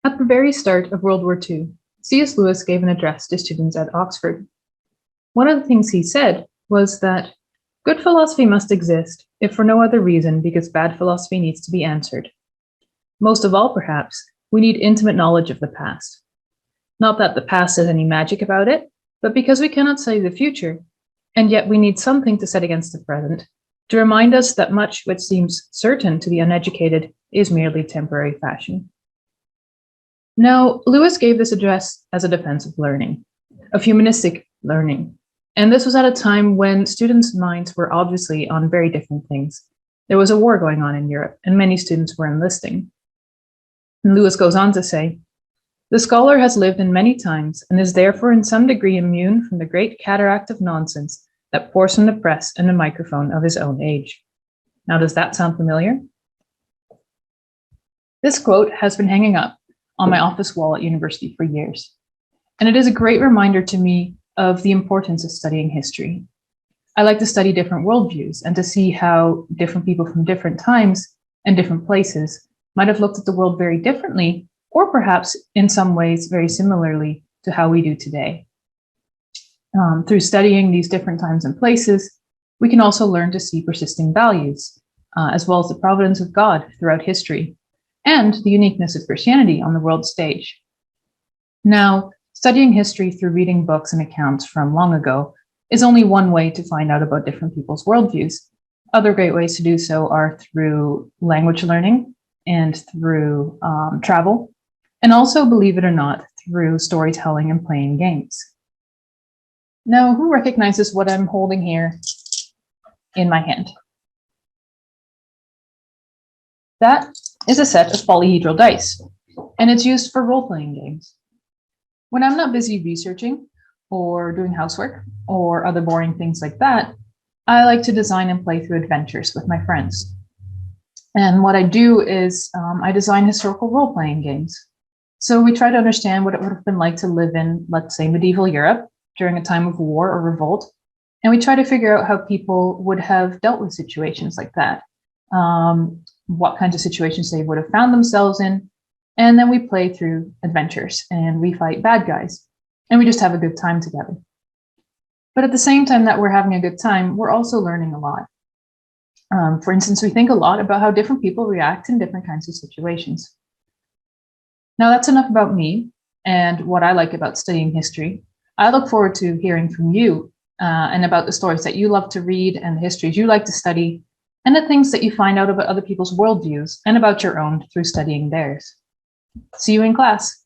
At the very start of World War II, C.S. Lewis gave an address to students at Oxford. One of the things he said was that good philosophy must exist, if for no other reason because bad philosophy needs to be answered. Most of all, perhaps, we need intimate knowledge of the past. Not that the past has any magic about it, but because we cannot study the future, and yet we need something to set against the present, to remind us that much which seems certain to the uneducated is merely temporary fashion. Now, Lewis gave this address as a defense of learning, of humanistic learning, and this was at a time when students' minds were obviously on very different things. There was a war going on in Europe, and many students were enlisting. And Lewis goes on to say, "The scholar has lived in many times and is therefore in some degree immune from the great cataract of nonsense that pours from the press and the microphone of his own age." Now, does that sound familiar? This quote has been hanging up on my office wall at university for years, and it is a great reminder to me of the importance of studying history. I like to study different worldviews and to see how different people from different times and different places might have looked at the world very differently, or perhaps in some ways very similarly to how we do today. Through studying these different times and places, we can also learn to see persisting values, as well as the providence of God throughout history, and the uniqueness of Christianity on the world stage. Now, studying history through reading books and accounts from long ago is only one way to find out about different people's worldviews. Other great ways to do so are through language learning and through travel, and also, believe it or not, through storytelling and playing games. Now, who recognizes what I'm holding here in my hand? That is a set of polyhedral dice, and it's used for role-playing games. When I'm not busy researching or doing housework or other boring things like that, I like to design and play through adventures with my friends. And what I do is I design historical role-playing games. So we try to understand what it would have been like to live in, let's say, medieval Europe during a time of war or revolt. And we try to figure out how people would have dealt with situations like that, what kinds of situations they would have found themselves in. And then we play through adventures and we fight bad guys and we just have a good time together. But at the same time that we're having a good time, we're also learning a lot. For instance, we think a lot about how different people react in different kinds of situations. Now, that's enough about me and what I like about studying history. I look forward to hearing from you and about the stories that you love to read and the histories you like to study and the things that you find out about other people's worldviews and about your own through studying theirs. See you in class.